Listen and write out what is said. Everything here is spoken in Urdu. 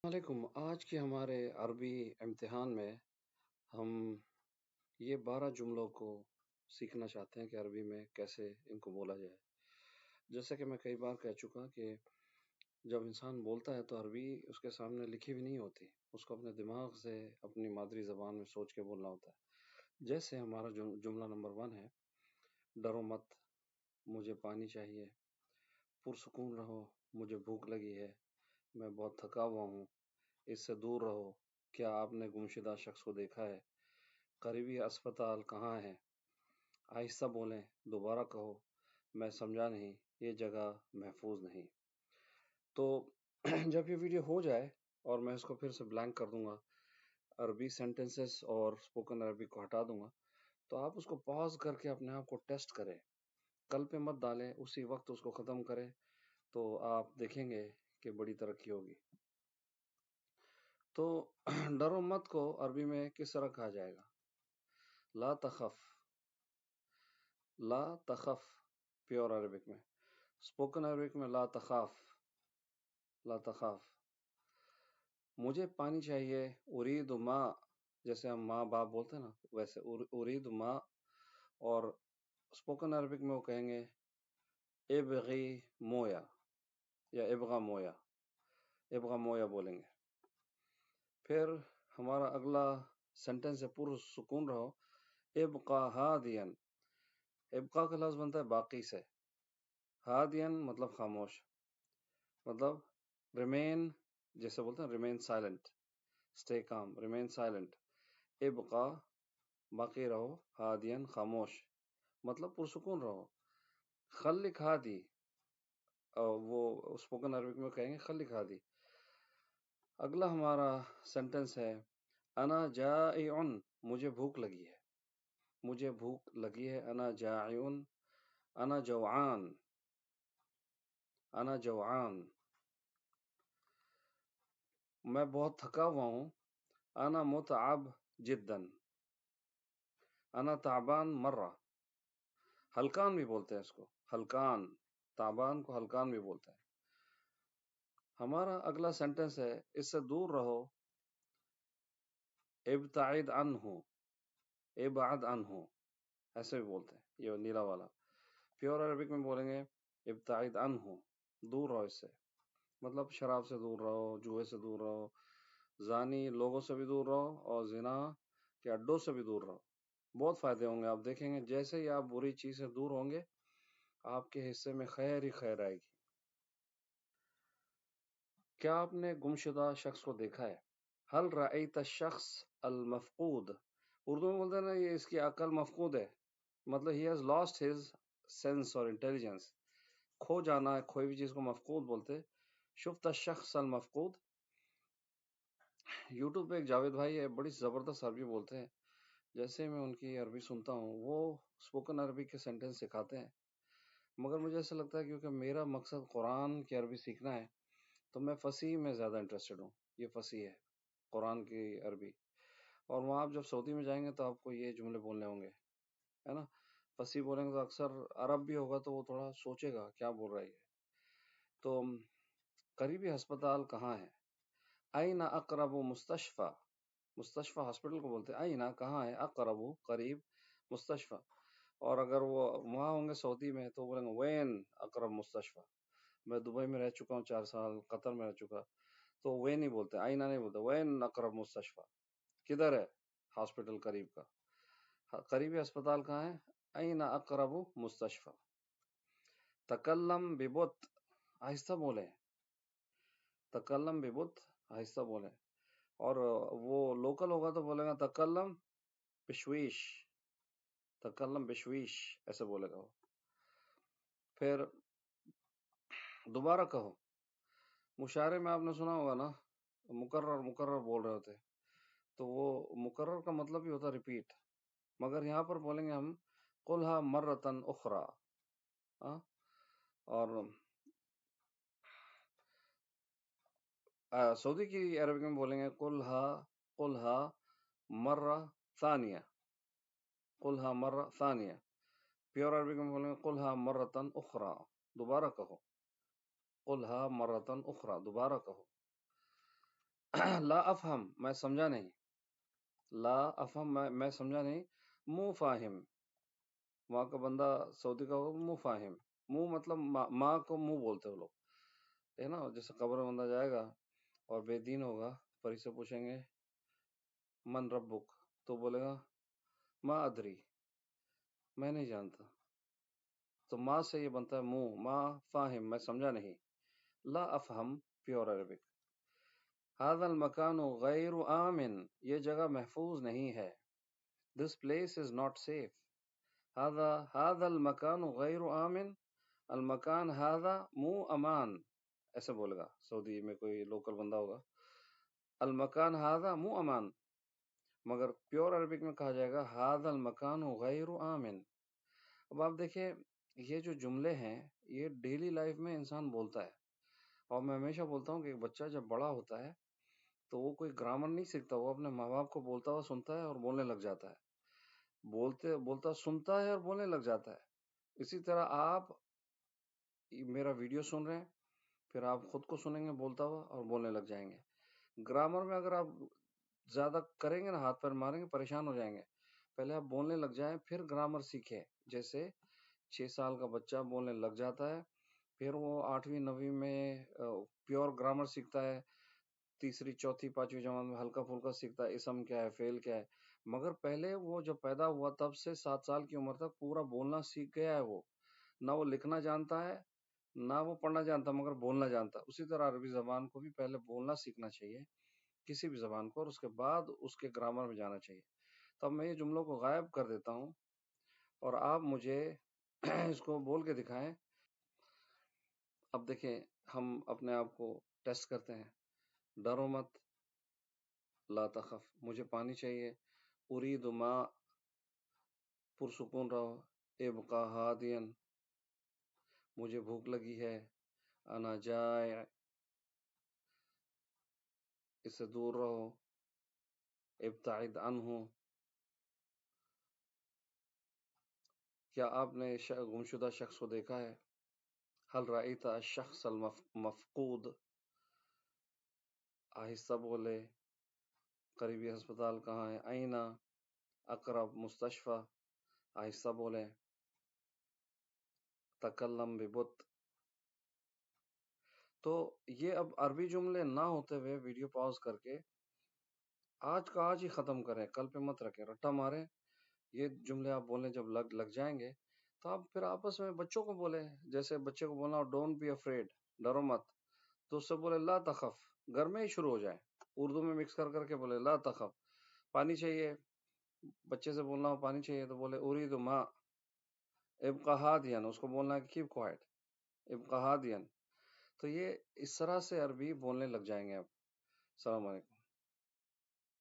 علیکم، آج کے ہمارے عربی امتحان میں ہم یہ 12 جملوں کو سیکھنا چاہتے ہیں کہ عربی میں کیسے ان کو بولا جائے۔ جیسا کہ میں کئی بار کہہ چکا کہ جب انسان بولتا ہے تو عربی اس کے سامنے لکھی بھی نہیں ہوتی، اس کو اپنے دماغ سے اپنی مادری زبان میں سوچ کے بولنا ہوتا ہے۔ جیسے ہمارا جملہ نمبر 1 ہے، ڈرو مت، مجھے پانی چاہیے، پرسکون رہو، مجھے بھوک لگی ہے، میں بہت تھکا ہوا ہوں، اس سے دور رہو، کیا آپ نے گمشدہ شخص کو دیکھا ہے، قریبی اسپتال کہاں ہے، آہستہ بولیں، دوبارہ کہو، میں سمجھا نہیں، یہ جگہ محفوظ نہیں۔ تو جب یہ ویڈیو ہو جائے اور میں اس کو پھر سے بلینک کر دوں گا، عربی سینٹنسز اور اسپوکن عربی کو ہٹا دوں گا، تو آپ اس کو پاز کر کے اپنے آپ کو ٹیسٹ کریں، کل پہ مت ڈالیں، اسی وقت اس کو ختم کریں، تو آپ دیکھیں گے کہ بڑی ترقی ہوگی۔ تو ڈرو مت کو عربی میں کس طرح کہا جائے گا؟ لا تخف، لا تخف پیور عربک میں، اسپوکن عربک میں لا تخاف، لا تخاف۔ مجھے پانی چاہیے، ارید ماء، جیسے ہم ماں باپ بولتے ہیں نا ویسے ارید ماء، اور اسپوکن عربک میں وہ کہیں گے ابغی مویا یا ابغا مویا، ابغا مویا بولیں گے۔ پھر ہمارا اگلا سینٹنس ہے پرسکون رہو، ابقا ہادین، ابقا کا لفظ بنتا ہے باقی سے، ہادین مطلب خاموش، مطلب ریمین، جیسے بولتے ہیں ریمین سائلنٹ، اسٹے کام، ریمین سائلنٹ، ابقا باقی رہو، ہادین خاموش، مطلب پرسکون رہو، خلک ہادی، وہ اسپوکن عربک میں کہیں گے خلک ہادی۔ اگلا ہمارا سینٹنس ہے انا جائع، مجھے بھوک لگی ہے، مجھے بھوک لگی ہے، انا جائع، انا جوعان، انا جوعان، میں بہت تھکا ہوا ہوں، انا متعب جدا، انا تعبان مرہ، ہلکان بھی بولتے ہیں اس کو، ہلکان، تعبان کو ہلکان بھی بولتے ہیں۔ ہمارا اگلا سینٹنس ہے اس سے دور رہو، ابتعد عنہ، ابعد عنہ، ایسے بھی بولتے ہیں، یہ نیلا والا۔ پیور عربک میں بولیں گے ابتعد عنہ، دور رہو اس سے، مطلب شراب سے دور رہو، جوئے سے دور رہو، زانی لوگوں سے بھی دور رہو، اور زنا کے اڈوں سے بھی دور رہو۔ بہت فائدے ہوں گے، آپ دیکھیں گے جیسے ہی آپ بری چیز سے دور ہوں گے آپ کے حصے میں خیر ہی خیر آئے گی۔ کیا آپ نے گمشدہ شخص کو دیکھا ہے؟ حل رأیت الشخص المفقود، اردو میں بولتے ہیں نا یہ اس کی عقل مفقود ہے، مطلب he has lost his sense اور intelligence، کھو جانا ہے، کوئی بھی چیز کو مفقود بولتے۔ شفت الشخص المفقود، یوٹیوب پہ ایک جاوید بھائی ہے، بڑی زبردست عربی بولتے ہیں، جیسے میں ان کی عربی سنتا ہوں وہ اسپوکن عربی کے سینٹنس سکھاتے ہیں، مگر مجھے ایسا لگتا ہے کیونکہ میرا مقصد قرآن کی عربی سیکھنا ہے تو میں فصیح میں زیادہ انٹرسٹڈ ہوں، یہ فصیح ہے قرآن کی عربی، اور وہاں آپ جب سعودی میں جائیں گے تو آپ کو یہ جملے بولنے ہوں گے، ہے نا، فصیح بولیں گے تو اکثر عرب بھی ہوگا تو وہ تھوڑا سوچے گا کیا بول رہا ہے یہ۔ تو قریبی ہسپتال کہاں ہے؟ این اقرب مستشفی، مستشفی ہاسپٹل کو بولتے ہیں، این کہاں ہے، اقرب قریب، مستشفی، اور اگر وہ وہاں ہوں گے سعودی میں تو بولیں گے وین اقرب مستشفی۔ میں دبئی میں رہ چکا ہوں 4 سال، قطر میں رہ چکا، تو وین نہیں بولتے، آئینہ نہیں بولتے، وین اقرب مستشفی، کدھر ہے ہاسپٹل قریب کا، قریبی اسپتال کہاں ہے، این اقرب مستشفی۔ تکلم ببطء، آہستہ بولیں، تکلم ببطء، آہستہ بولیں، اور وہ لوکل ہوگا تو بولے گا تکلم بشویش، تکلم بشویش ایسے بولے گا وہ۔ پھر دوبارہ کہو، مشاعرے میں آپ نے سنا ہوگا نا مکرر مکرر بول رہے ہوتے، تو وہ مکرر کا مطلب بھی ہوتا ریپیٹ، مگر یہاں پر بولیں گے ہم قلها مرتن اخرى، اور سعودی کی عربی میں بولیں گے قلها مرہ ثانیہ، قلها مرہ ثانیہ۔ پیور عربی میں بولیں گے قلها مرتن اخرى، دوبارہ کہو، قلها مرتن اخرى، دوبارہ کہو۔ لا افہم میں سمجھا نہیں، لا افہم میں سمجھا نہیں، منہ فاہم وہاں کا بندہ سعودی کا ہوگا منہ فاہم، منہ مطلب ماں کو منہ بولتے وہ لوگ، ہے نا، جیسے قبر میں بندہ جائے گا اور بے دین ہوگا، پری سے پوچھیں گے من ربک، تو بولے گا ما ادری، میں نہیں جانتا، تو ماں سے یہ بنتا ہے منہ، ما فاہم میں سمجھا نہیں، لا افہم پیور عربک، هذا المکان غیر آمن یہ جگہ محفوظ نہیں ہے، this place is not safe، هذا المکان غیر آمن، المکان هذا منہ امان، ایسے بولے گا سعودی میں کوئی لوکل بندہ ہوگا، المکان هذا منہ امان، مگر پیور عربک میں کہا جائے گا هذا المکان غیر آمن۔ اب آپ دیکھیں یہ جو جملے ہیں یہ ڈیلی لائف میں انسان بولتا ہے، اور میں ہمیشہ بولتا ہوں کہ ایک بچہ جب بڑا ہوتا ہے تو وہ کوئی گرامر نہیں سیکھتا، وہ اپنے ماں باپ کو بولتا ہوا سنتا ہے اور بولنے لگ جاتا ہے، بولتا سنتا ہے اور بولنے لگ جاتا ہے۔ اسی طرح آپ میرا ویڈیو سن رہے ہیں، پھر آپ خود کو سنیں گے بولتا ہوا اور بولنے لگ جائیں گے۔ گرامر میں اگر آپ زیادہ کریں گے نا، ہاتھ پیر ماریں گے، پریشان ہو جائیں گے، پہلے آپ بولنے لگ جائیں پھر گرامر سیکھیں، جیسے 6 سال کا بچہ بولنے لگ جاتا ہے، پھر وہ 8ویں 9ویں میں پیور گرامر سیکھتا ہے، تیسری چوتھی 5ویں جماعت میں ہلکا پھلکا سیکھتا ہے، اسم کیا ہے فعل کیا ہے، مگر پہلے وہ جب پیدا ہوا تب سے 7 سال کی عمر تک پورا بولنا سیکھ گیا ہے، وہ نہ وہ لکھنا جانتا ہے نہ وہ پڑھنا جانتا مگر بولنا جانتا۔ اسی طرح عربی زبان کو بھی پہلے بولنا سیکھنا چاہیے کسی بھی زبان کو، اور اس کے بعد اس کے گرامر میں جانا چاہیے۔ تب میں یہ جملوں کو غائب کر دیتا ہوں اور آپ مجھے اس کو بول کے دکھائیں۔ اب دیکھیں ہم اپنے آپ کو ٹیسٹ کرتے ہیں، ڈرو مت، لا تخف مجھے پانی چاہیے، ارید ماء پرسکون رہو، ابقا ہادین مجھے بھوک لگی ہے، انا جائع اس سے دور رہو، ابتعد عنہ کیا آپ نے گمشدہ شخص کو دیکھا ہے، حل رأیت الشخص المفقود آہستہ بولے، قریبی ہسپتال کہاں ہے، اینا اقرب مستشفی آہستہ بولے، تکلم ببطء۔ تو یہ اب عربی جملے نہ ہوتے ہوئے ویڈیو پاؤز کر کے آج کا آج ہی ختم کریں، کل پہ مت رکھیں، رٹا ماریں، یہ جملے آپ بولنے جب لگ جائیں گے تو آپ پھر آپس میں بچوں کو بولیں، جیسے بچے کو بولنا ڈونٹ بی افریڈ، ڈرو مت، تو اس سے بولے لا تخف، گھر میں ہی شروع ہو جائے، اردو میں مکس کر کے بولے لا تخف، پانی چاہیے، بچے سے بولنا ہو پانی چاہیے تو بولے ارید ماء، ابقا ہادین اس کو بولنا ہے کیپ کوائٹ، ابقا ہادین۔ تو یہ اس طرح سے عربی بولنے لگ جائیں گے آپ۔ السلام علیکم۔